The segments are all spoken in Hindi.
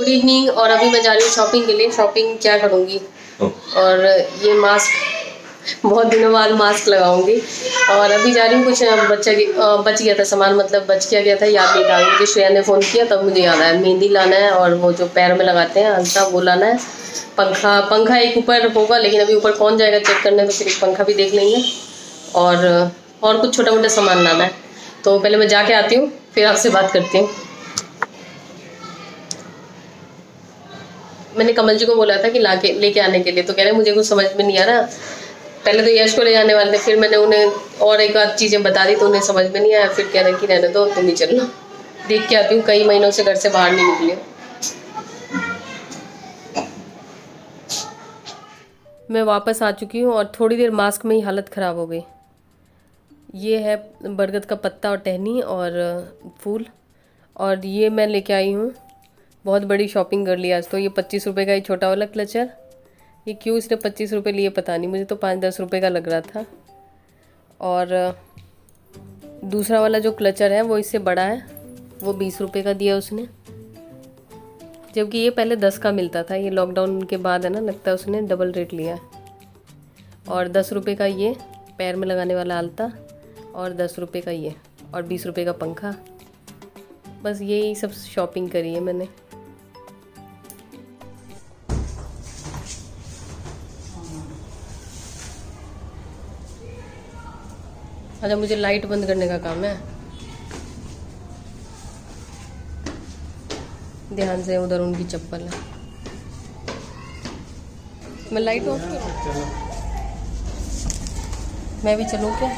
Good evening. और अभी मैं जा रही हूँ शॉपिंग के लिए। शॉपिंग क्या करूँगी, और ये मास्क बहुत दिनों बाद मास्क लगाऊंगी। और अभी जा रही हूँ, कुछ बच गया था सामान, मतलब बच गया था, याद नहीं था। मुझे श्रेया ने फ़ोन किया तब मुझे याद आया, मेहंदी लाना है और वो जो पैर में लगाते हैं अंगूठा वो लाना है। पंखा एक ऊपर होगा, लेकिन अभी ऊपर कौन जाएगा चेक करने, तो फिर एक पंखा भी देख लेंगे। और कुछ छोटा मोटा सामान लाना है। तो पहले मैं जाके आती हूँ, फिर आपसे बात करती हूँ। मैंने कमल जी को बोला था कि लेके आने के लिए, तो कह रहे मुझे कुछ समझ में नहीं आ रहा। पहले तो यश को ले जाने वाले थे, फिर मैंने उन्हें और एक आध चीज़ें बता दी तो उन्हें समझ में नहीं आया। फिर कह रहे कि रहने दो, तुम ही चल लो, देख के आती हूँ। कई महीनों से घर से बाहर नहीं निकली। मैं वापस आ चुकी हूँ और थोड़ी देर मास्क में ही हालत ख़राब हो गई। ये है बरगद का पत्ता और टहनी और फूल, और ये मैं लेके आई हूँ। बहुत बड़ी शॉपिंग कर ली आज तो। ये 25 रुपये का ही छोटा वाला क्लचर। ये क्यों इसने 25 रुपये लिए पता नहीं, मुझे तो 5-10 रुपये का लग रहा था। और दूसरा वाला जो क्लचर है वो इससे बड़ा है, वो 20 रुपये का दिया उसने, जबकि ये पहले 10 का मिलता था। ये लॉकडाउन के बाद है ना, लगता है उसने डबल रेट लिया है। और 10 रुपये का ये पैर में लगाने वाला आलता, और 10 रुपये का ये, और 20 रुपये का पंखा। बस यही सब शॉपिंग करी है मैंने। अच्छा, मुझे लाइट बंद करने का काम है। ध्यान से, उधर उनकी चप्पल है। मैं लाइट ऑफ करूं? मैं भी चलूं क्या?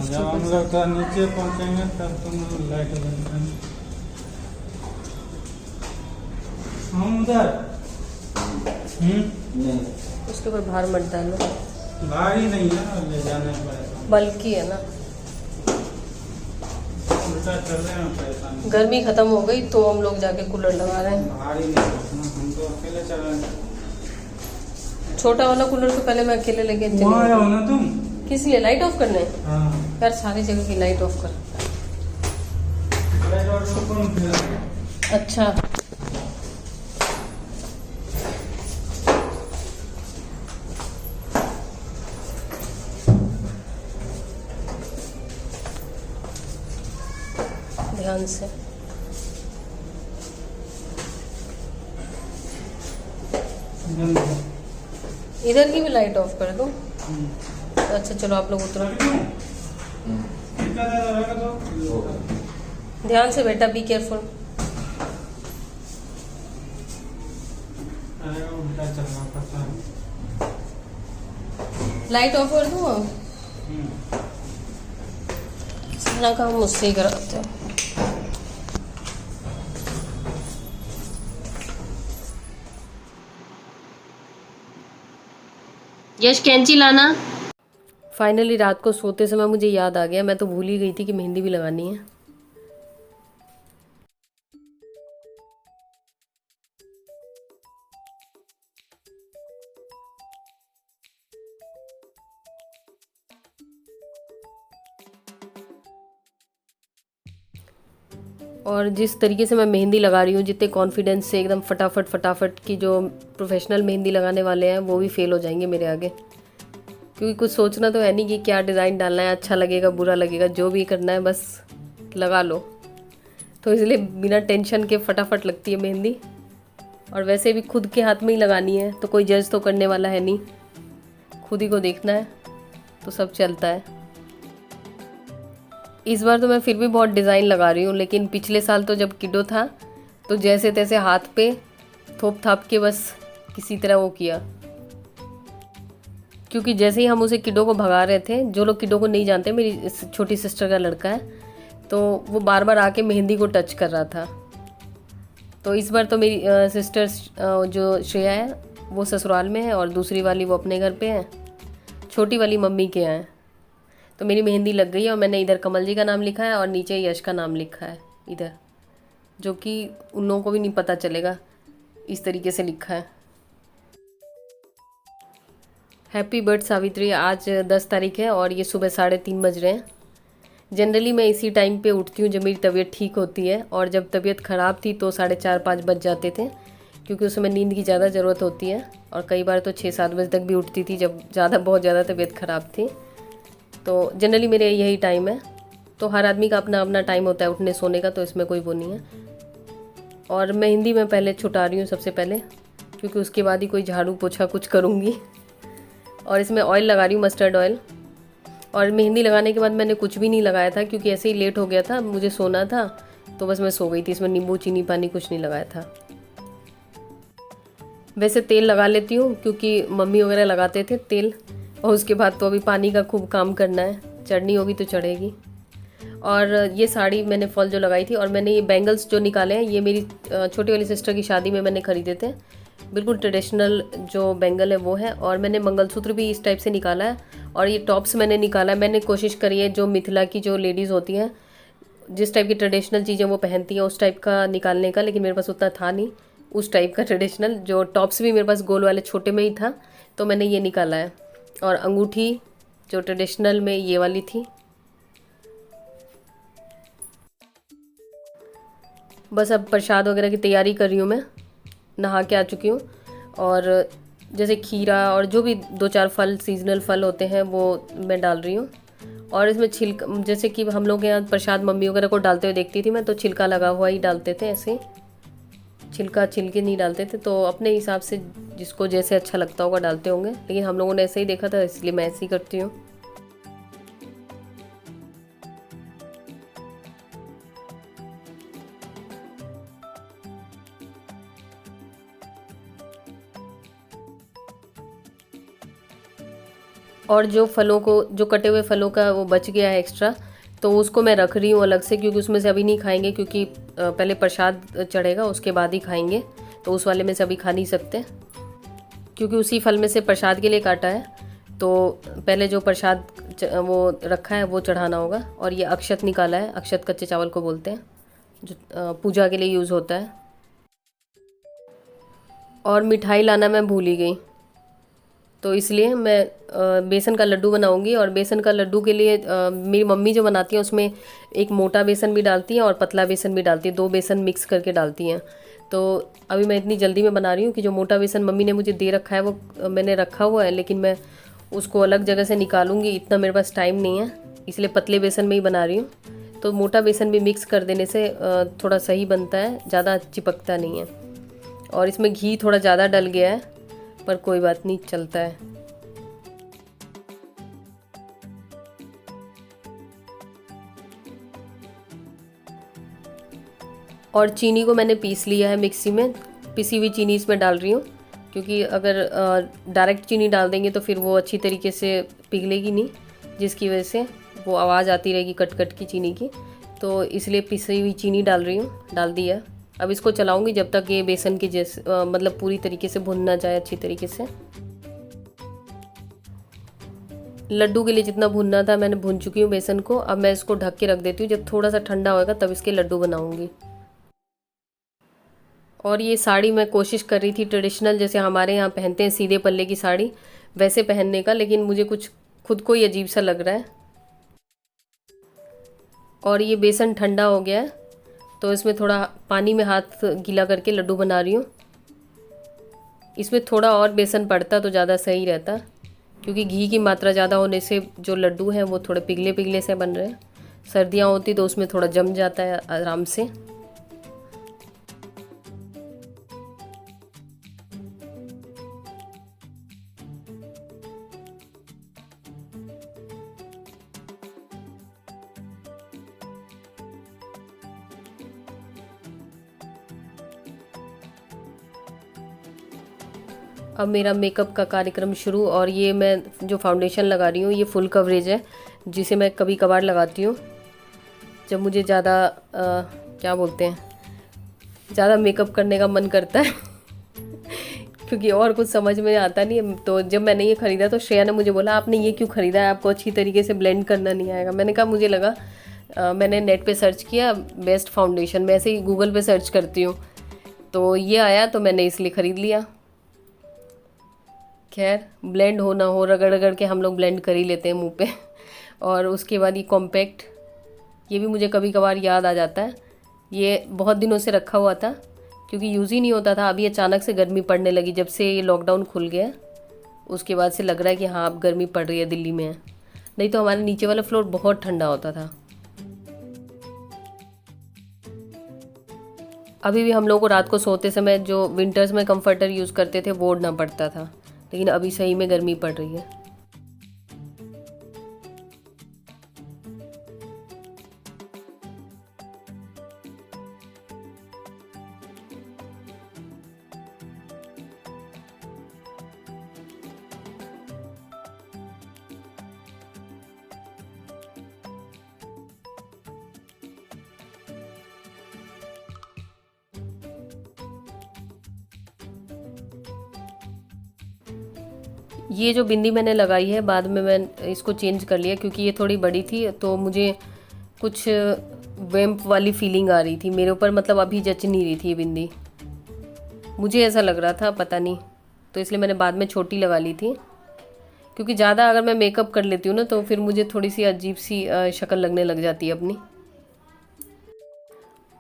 जब हम लोग तो नीचे पहुंचेंगे तब तुम लाइट बंद करना। हम उधर नहीं, उसके ऊपर भार मत डालो। भारी नहीं है, ले जाने पड़ेगा। बल्कि है ना, उल्टा चल रहे हैं परेशान। गर्मी खत्म हो गई तो हम लोग जाके कूलर लगा रहे हैं। भारी नहीं है, हम तो अकेले चल रहे हैं। छोटा वाला कूलर तो पहले मैं अकेले लेके वहाँ आया हो ना तुम? किस लिए? लाइट ऑफ करने? हाँ, यार सारी जगह की लाइट ऑफ कर। लाइट ऑफ कौन किया? अच्छा, ध्यान से। इधर की भी लाइट ऑफ कर दूं? अच्छा चलो, आप लोग उतरो। ध्यान से बेटा, बी केयरफुल। उल्टा चलना पड़ता है। लाइट ऑफ कर दूं? सारा काम मुझसे ही कराते हो। यश, कैंची लाना। फाइनली रात को सोते समय मुझे याद आ गया, मैं तो भूल ही गई थी कि मेहंदी भी लगानी है। और जिस तरीके से मैं मेहंदी लगा रही हूँ, जितने कॉन्फिडेंस से, एकदम फटाफट की, जो प्रोफेशनल मेहंदी लगाने वाले हैं वो भी फेल हो जाएंगे मेरे आगे। क्योंकि कुछ सोचना तो है नहीं कि क्या डिज़ाइन डालना है, अच्छा लगेगा बुरा लगेगा, जो भी करना है बस लगा लो। तो इसलिए बिना टेंशन के फटाफट लगती है मेहंदी। और वैसे भी खुद के हाथ में ही लगानी है, तो कोई जज तो करने वाला है नहीं, खुद ही को देखना है, तो सब चलता है। इस बार तो मैं फिर भी बहुत डिज़ाइन लगा रही हूँ, लेकिन पिछले साल तो जब किडो था तो जैसे तैसे हाथ पे थोप थाप के बस किसी तरह वो किया। क्योंकि जैसे ही हम उसे किडो को भगा रहे थे, जो लोग किडो को नहीं जानते, मेरी छोटी सिस्टर का लड़का है, तो वो बार बार आके मेहंदी को टच कर रहा था। तो इस बार तो मेरी सिस्टर जो श्रेया है वो ससुराल में है, और दूसरी वाली वो अपने घर पे है, छोटी वाली मम्मी के यहाँ है। तो मेरी मेहंदी लग गई है, और मैंने इधर कमल जी का नाम लिखा है और नीचे यश का नाम लिखा है इधर, जो कि उन लोगों को भी नहीं पता चलेगा, इस तरीके से लिखा है। Happy birth Savitri. आज 10 तारीख है और ये सुबह 3:30 बज रहे हैं। जनरली मैं इसी टाइम पे उठती हूँ जब मेरी तबीयत ठीक होती है, और जब तबीयत ख़राब थी तो 4:30-5 बज जाते थे, क्योंकि उस समय नींद की ज़्यादा ज़रूरत होती है। और कई बार तो 6-7 बजे तक भी उठती थी जब बहुत ज़्यादा तबीयत ख़राब थी। तो जनरली मेरे यही टाइम है। तो हर आदमी का अपना अपना टाइम होता है उठने सोने का, तो इसमें कोई वो नहीं है। और मेहंदी मैं पहले छुटा रही हूँ सबसे पहले, क्योंकि उसके बाद ही कोई झाड़ू पोछा कुछ करूँगी। और इसमें ऑयल लगा रही हूँ, मस्टर्ड ऑयल। और मेहंदी लगाने के बाद मैंने कुछ भी नहीं लगाया था, क्योंकि ऐसे ही लेट हो गया था, मुझे सोना था, तो बस मैं सो गई थी। इसमें नींबू चीनी पानी कुछ नहीं लगाया था। वैसे तेल लगा लेती हूँ, क्योंकि मम्मी वगैरह लगाते थे तेल। और उसके बाद तो अभी पानी का खूब काम करना है, चढ़नी होगी तो चढ़ेगी। और ये साड़ी मैंने फॉल जो लगाई थी, और मैंने ये बैंगल्स जो निकाले हैं, ये मेरी छोटी वाली सिस्टर की शादी में मैंने ख़रीदे थे। बिल्कुल ट्रेडिशनल जो बैंगल है वो है। और मैंने मंगलसूत्र भी इस टाइप से निकाला है। और ये टॉप्स मैंने निकाला है, मैंने कोशिश करी है जो मिथिला की जो लेडीज़ होती हैं, जिस टाइप की ट्रेडिशनल चीज़ें वो पहनती हैं, उस टाइप का निकालने का, लेकिन मेरे पास उतना था नहीं उस टाइप का ट्रेडिशनल। जो टॉप्स भी मेरे पास गोल वाले छोटे में ही था, तो मैंने ये निकाला है। और अंगूठी जो ट्रेडिशनल में ये वाली थी। बस अब प्रसाद वगैरह की तैयारी कर रही हूँ मैं। नहा के आ चुकी हूँ। और जैसे खीरा और जो भी 2-4 फल, सीजनल फल होते हैं, वो मैं डाल रही हूँ। और इसमें छिलका, जैसे कि हम लोग यहाँ प्रसाद मम्मी वगैरह को डालते हुए देखती थी मैं, तो छिलका लगा हुआ ही डालते थे, ऐसे छिलका छिलके नहीं डालते थे। तो अपने हिसाब से जिसको जैसे अच्छा लगता होगा डालते होंगे, लेकिन हम लोगों ने ऐसे ही देखा था, इसलिए मैं ऐसे ही करती हूँ। और जो फलों को, जो कटे हुए फलों का वो बच गया है एक्स्ट्रा, तो उसको मैं रख रही हूँ अलग से, क्योंकि उसमें से अभी नहीं खाएंगे, क्योंकि पहले प्रसाद चढ़ेगा उसके बाद ही खाएंगे। तो उस वाले में से अभी खा नहीं सकते, क्योंकि उसी फल में से प्रसाद के लिए काटा है। तो पहले जो प्रसाद वो रखा है वो चढ़ाना होगा। और ये अक्षत निकाला है, अक्षत कच्चे चावल को बोलते हैं, जो पूजा के लिए यूज़ होता है। और मिठाई लाना मैं भूल ही गई, तो इसलिए मैं बेसन का लड्डू बनाऊंगी। और बेसन का लड्डू के लिए मेरी मम्मी जो बनाती हैं उसमें एक मोटा बेसन भी डालती हैं और पतला बेसन भी डालती हैं, 2 बेसन मिक्स करके डालती हैं। तो अभी मैं इतनी जल्दी में बना रही हूँ कि जो मोटा बेसन मम्मी ने मुझे दे रखा है वो मैंने रखा हुआ है, लेकिन मैं उसको अलग जगह से निकालूंगी, इतना मेरे पास टाइम नहीं है, इसलिए पतले बेसन में ही बना रही हूँ। तो मोटा बेसन भी मिक्स कर देने से थोड़ा सही बनता है, ज़्यादा चिपकता नहीं है। और इसमें घी थोड़ा ज़्यादा डल गया है, पर कोई बात नहीं, चलता है। और चीनी को मैंने पीस लिया है मिक्सी में, पिसी हुई चीनी इसमें डाल रही हूँ, क्योंकि अगर डायरेक्ट चीनी डाल देंगे तो फिर वो अच्छी तरीके से पिघलेगी नहीं, जिसकी वजह से वो आवाज़ आती रहेगी कट कट की चीनी की। तो इसलिए पिसी हुई चीनी डाल रही हूँ, डाल दी है। अब इसको चलाऊंगी जब तक ये बेसन की जैसे मतलब पूरी तरीके से भुन ना जाए अच्छी तरीके से। लड्डू के लिए जितना भुनना था मैंने भुन चुकी हूँ बेसन को। अब मैं इसको ढक के रख देती हूँ, जब थोड़ा सा ठंडा होएगा तब इसके लड्डू बनाऊंगी। और ये साड़ी मैं कोशिश कर रही थी ट्रेडिशनल, जैसे हमारे यहाँ पहनते हैं सीधे पल्ले की साड़ी, वैसे पहनने का, लेकिन मुझे कुछ खुद को ही अजीब सा लग रहा है। और ये बेसन ठंडा हो गया है, तो इसमें थोड़ा पानी में हाथ गीला करके लड्डू बना रही हूँ। इसमें थोड़ा और बेसन पड़ता तो ज़्यादा सही रहता, क्योंकि घी की मात्रा ज़्यादा होने से जो लड्डू हैं वो थोड़े पिघले पिघले से बन रहे हैं। सर्दियाँ होती तो उसमें थोड़ा जम जाता है आराम से। अब मेरा मेकअप का कार्यक्रम शुरू। और ये मैं जो फाउंडेशन लगा रही हूँ ये फुल कवरेज है, जिसे मैं कभी कभार लगाती हूँ जब मुझे ज़्यादा क्या बोलते हैं, ज़्यादा मेकअप करने का मन करता है क्योंकि और कुछ समझ में आता नहीं है। तो जब मैंने ये ख़रीदा तो श्रेया ने मुझे बोला आपने ये क्यों ख़रीदा है, आपको अच्छी तरीके से ब्लेंड करना नहीं आएगा। मैंने कहा मुझे लगा मैंने नेट पे सर्च किया बेस्ट फाउंडेशन, मैं ऐसे ही गूगल पे सर्च करती हूँ, तो ये आया तो मैंने इसलिए ख़रीद लिया। खैर ब्लेंड हो ना हो, रगड़ रगड़ के हम लोग ब्लेंड कर ही लेते हैं मुंह पे और उसके बाद ये कॉम्पैक्ट ये भी मुझे कभी कभार याद आ जाता है। ये बहुत दिनों से रखा हुआ था क्योंकि यूज़ ही नहीं होता था। अभी अचानक से गर्मी पड़ने लगी जब से ये लॉकडाउन खुल गया, उसके बाद से लग रहा है कि हाँ अब गर्मी पड़ रही है, दिल्ली में है। नहीं तो हमारे नीचे वाला फ्लोर बहुत ठंडा होता था। अभी भी हम लोगों को रात को सोते समय जो विंटर्स में कंफर्टर यूज़ करते थे वो ओढ़ना पड़ता था, लेकिन अभी सही में गर्मी पड़ रही है। ये जो बिंदी मैंने लगाई है बाद में मैं इसको चेंज कर लिया क्योंकि ये थोड़ी बड़ी थी, तो मुझे कुछ वैम्प वाली फीलिंग आ रही थी मेरे ऊपर, मतलब अभी जच नहीं रही थी ये बिंदी, मुझे ऐसा लग रहा था, पता नहीं। तो इसलिए मैंने बाद में छोटी लगा ली थी क्योंकि ज़्यादा अगर मैं मेकअप कर लेती हूँ ना तो फिर मुझे थोड़ी सी अजीब सी शक्ल लगने लग जाती है अपनी।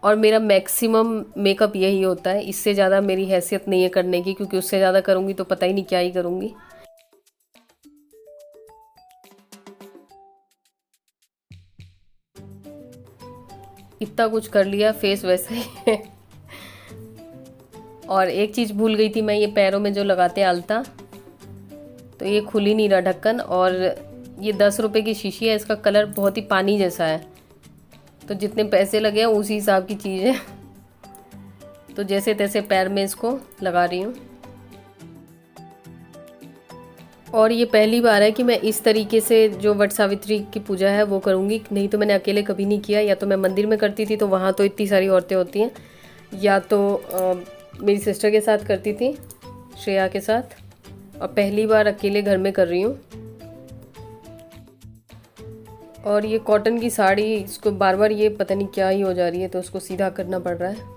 और मेरा मैक्सिमम मेकअप यही होता है, इससे ज़्यादा मेरी हैसियत नहीं है करने की, क्योंकि उससे ज़्यादा करूँगी तो पता ही नहीं क्या ही करूँगी। इतना कुछ कर लिया, फेस वैसा ही है। और एक चीज़ भूल गई थी मैं, ये पैरों में जो लगाते हैं आलता, तो ये खुल ही नहीं रहा ढक्कन। और ये 10 रुपए की शीशी है, इसका कलर बहुत ही पानी जैसा है, तो जितने पैसे लगे हैं उसी हिसाब की चीज़ है। तो जैसे तैसे पैर में इसको लगा रही हूँ। और ये पहली बार है कि मैं इस तरीके से जो वट सावित्री की पूजा है वो करूँगी, नहीं तो मैंने अकेले कभी नहीं किया। या तो मैं मंदिर में करती थी तो वहाँ तो इतनी सारी औरतें होती हैं, या तो मेरी सिस्टर के साथ करती थी, श्रेया के साथ। और पहली बार अकेले घर में कर रही हूँ। और ये कॉटन की साड़ी, इसको बार बार ये पता नहीं क्या ही हो जा रही है, तो उसको सीधा करना पड़ रहा है।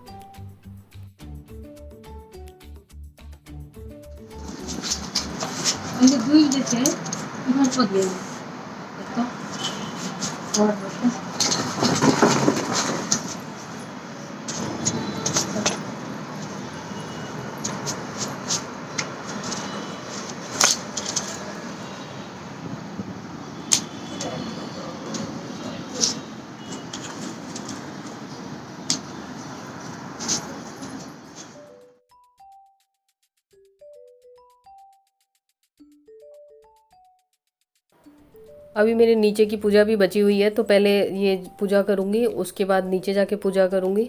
अभी मेरे नीचे की पूजा भी बची हुई है, तो पहले ये पूजा करूँगी, उसके बाद नीचे जाके पूजा करूँगी।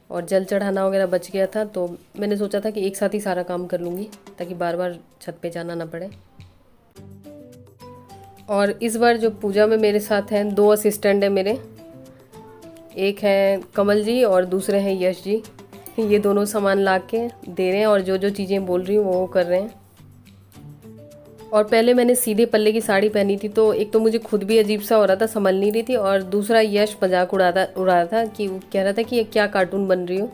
और जल चढ़ाना वगैरह बच गया था, तो मैंने सोचा था कि एक साथ ही सारा काम कर लूँगी ताकि बार बार छत पे जाना ना पड़े। और इस बार जो पूजा में मेरे साथ हैं 2 असिस्टेंट हैं मेरे, एक है कमल जी और दूसरे हैं यश जी। ये दोनों सामान ला के दे रहे हैं और जो जो चीज़ें बोल रही हूँ वो कर रहे हैं। और पहले मैंने सीधे पल्ले की साड़ी पहनी थी, तो एक तो मुझे खुद भी अजीब सा हो रहा था, संभल नहीं रही थी, और दूसरा यश मजाक उड़ा रहा था कि वो कह रहा था कि ये क्या कार्टून बन रही हो,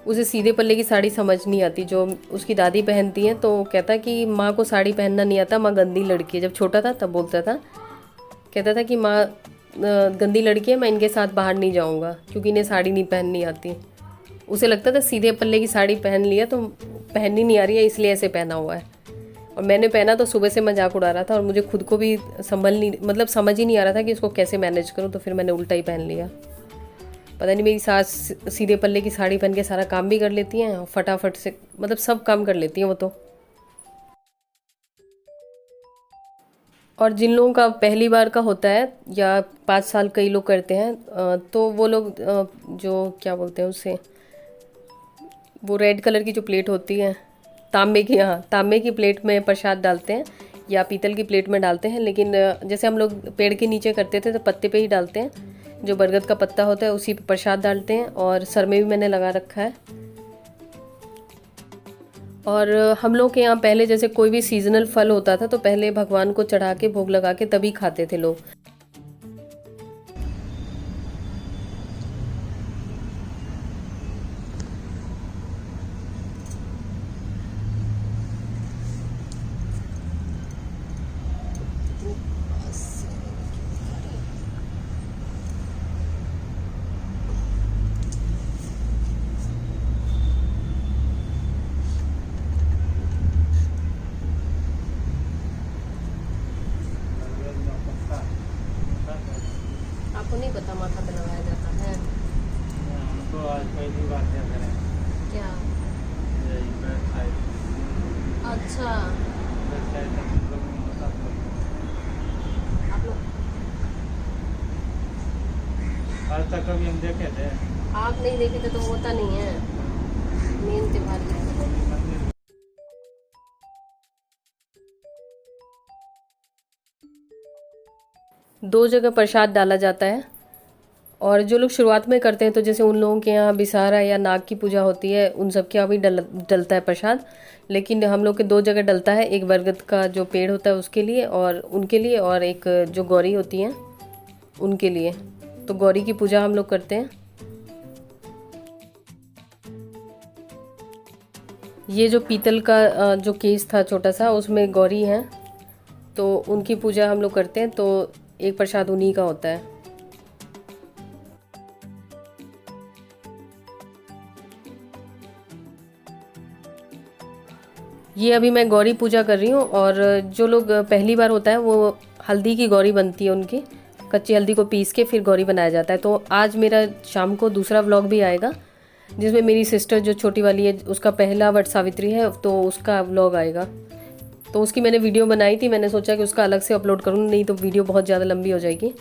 उसे सीधे पल्ले की साड़ी समझ नहीं आती जो उसकी दादी पहनती हैं। तो कहता कि माँ को साड़ी पहनना नहीं आता, माँ गंदी लड़की है। जब छोटा था तब बोलता था, कहता था कि माँ गंदी लड़की है, मैं इनके साथ बाहर नहीं जाऊँगा क्योंकि इन्हें साड़ी नहीं पहननी आती। उसे लगता था सीधे पल्ले की साड़ी पहन लिया तो पहननी नहीं आ रही है, इसलिए ऐसे पहना हुआ है। और मैंने पहना तो सुबह से मजाक उड़ा रहा था, और मुझे खुद को भी मतलब समझ ही नहीं आ रहा था कि इसको कैसे मैनेज करूँ, तो फिर मैंने उल्टा ही पहन लिया। पता नहीं, मेरी सास सीधे पल्ले की साड़ी पहन के सारा काम भी कर लेती हैं और फटाफट से, मतलब सब काम कर लेती हैं वो तो। और जिन लोगों का पहली बार का होता है या 5 साल कई लोग करते हैं, तो वो लोग जो क्या बोलते हैं उसे, वो रेड कलर की जो प्लेट होती है, तांबे की, हाँ तांबे की प्लेट में प्रसाद डालते हैं या पीतल की प्लेट में डालते हैं। लेकिन जैसे हम लोग पेड़ के नीचे करते थे तो पत्ते पे ही डालते हैं, जो बरगद का पत्ता होता है उसी पे प्रसाद डालते हैं। और सर में भी मैंने लगा रखा है। और हम लोग के यहाँ पहले जैसे कोई भी सीजनल फल होता था तो पहले भगवान को चढ़ा के भोग लगा के तभी खाते थे लोग। तक कभी हम देखे थे। आप नहीं देखे थे तो होता नहीं है, मेन त्योहार है। दो जगह प्रसाद डाला जाता है, और जो लोग शुरुआत में करते हैं तो जैसे उन लोगों के यहाँ बिसारा या नाग की पूजा होती है, उन सब के यहाँ भी डलता है प्रसाद। लेकिन हम लोग के दो जगह डलता है, एक बरगद का जो पेड़ होता है उसके लिए और उनके लिए, और एक जो गौरी होती हैं उनके लिए। तो गौरी की पूजा हम लोग करते हैं। ये जो पीतल का जो केस था छोटा सा, उसमें गौरी हैं, तो उनकी पूजा हम लोग करते हैं। तो एक प्रसाद उन्हीं का होता है। ये अभी मैं गौरी पूजा कर रही हूँ, और जो लोग पहली बार होता है वो हल्दी की गौरी बनती है उनकी, कच्ची हल्दी को पीस के फिर गौरी बनाया जाता है। तो आज मेरा शाम को दूसरा व्लॉग भी आएगा, जिसमें मेरी सिस्टर जो छोटी वाली है उसका पहला वट सावित्री है, तो उसका व्लॉग आएगा। तो उसकी मैंने वीडियो बनाई थी, मैंने सोचा कि उसका अलग से अपलोड करूँ, नहीं तो वीडियो बहुत ज़्यादा लंबी हो जाएगी।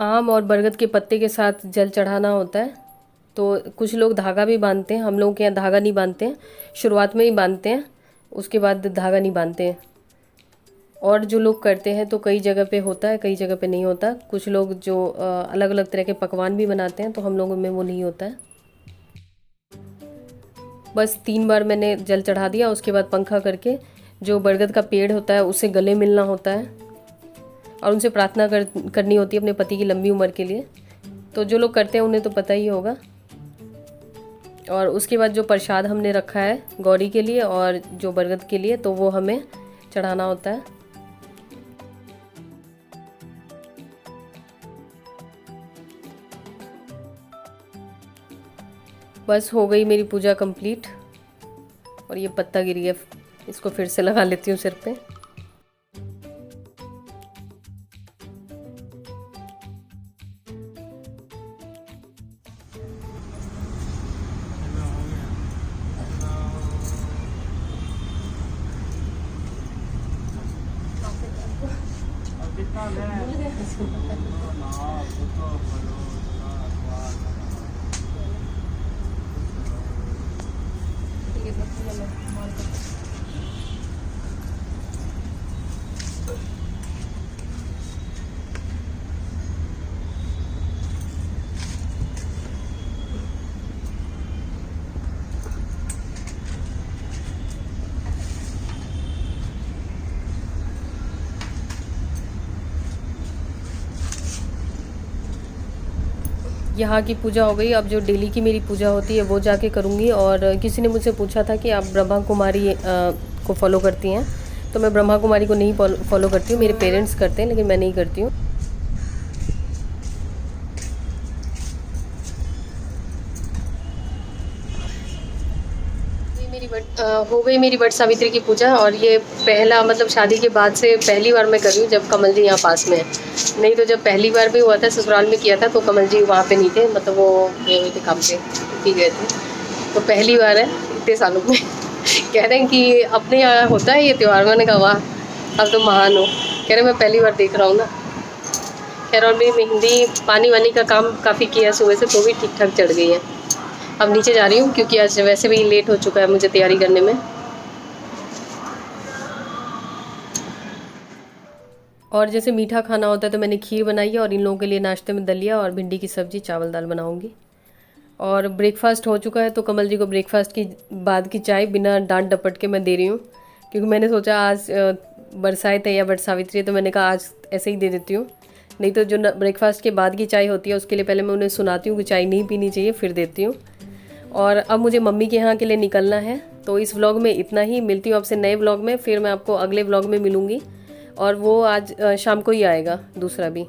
आम और बरगद के पत्ते के साथ जल चढ़ाना होता है। तो कुछ लोग धागा भी बांधते हैं, हम लोग के यहाँ धागा नहीं बांधते हैं, शुरुआत में ही बांधते हैं, उसके बाद धागा नहीं बांधते हैं। और जो लोग करते हैं तो कई जगह पे होता है, कई जगह पे नहीं होता। कुछ लोग जो अलग अलग तरह के पकवान भी बनाते हैं, तो हम लोगों में वो नहीं होता है। बस 3 बार मैंने जल चढ़ा दिया, उसके बाद पंखा करके जो बरगद का पेड़ होता है उससे गले मिलना होता है, और उनसे प्रार्थना करनी होती है अपने पति की लंबी उम्र के लिए। तो जो लोग करते हैं उन्हें तो पता ही होगा। और उसके बाद जो प्रसाद हमने रखा है गौरी के लिए और जो बरगद के लिए, तो वो हमें चढ़ाना होता है। बस हो गई मेरी पूजा कंप्लीट। और ये पत्ता गिर गया, इसको फिर से लगा लेती हूँ सिर पे। कितना यहाँ की पूजा हो गई। अब जो डेली की मेरी पूजा होती है वो जाके करूँगी। और किसी ने मुझसे पूछा था कि आप ब्रह्मा कुमारी को फॉलो करती हैं, तो मैं ब्रह्मा कुमारी को नहीं फॉलो करती हूँ, मेरे पेरेंट्स करते हैं, लेकिन मैं नहीं करती हूँ। हो गई मेरी वट सावित्री की पूजा। और ये पहला मतलब शादी के बाद से पहली बार मैं कर रही हूँ जब कमल जी यहाँ पास में है। नहीं तो जब पहली बार भी हुआ था ससुराल में किया था तो कमल जी वहाँ पे नहीं थे, मतलब वो गए हुए थे काम पे, पी गए थे। तो पहली बार है इतने सालों में। कह रहे हैं कि अपने यहाँ होता है ये त्यौहार। मैंने कहा वाह अब तो महान हो। कह रहे मैं पहली बार देख रहा हूँ ना। खैर और मेरी मेहंदी पानी वानी का काम काफ़ी किया सुबह से, तो भी ठीक ठाक चढ़ गई है। अब नीचे जा रही हूँ क्योंकि आज वैसे भी लेट हो चुका है मुझे तैयारी करने में। और जैसे मीठा खाना होता है तो मैंने खीर बनाई है, और इन लोगों के लिए नाश्ते में दलिया और भिंडी की सब्ज़ी चावल दाल बनाऊंगी। और ब्रेकफास्ट हो चुका है, तो कमल जी को ब्रेकफास्ट की बाद की चाय बिना डांट डपट के मैं दे रही हूँ, क्योंकि मैंने सोचा आज बरसात है या वट सावित्री है, तो मैंने कहा आज ऐसे ही दे देती हूँ। नहीं तो जो ब्रेकफास्ट के बाद की चाय होती है उसके लिए पहले मैं उन्हें सुनाती हूँ कि चाय नहीं पीनी चाहिए, फिर देती हूँ। और अब मुझे मम्मी के यहाँ के लिए निकलना है। तो इस व्लॉग में इतना ही। मिलती हूँ आपसे नए व्लॉग में। फिर मैं आपको अगले व्लॉग में मिलूँगी, और वो आज शाम को ही आएगा दूसरा भी।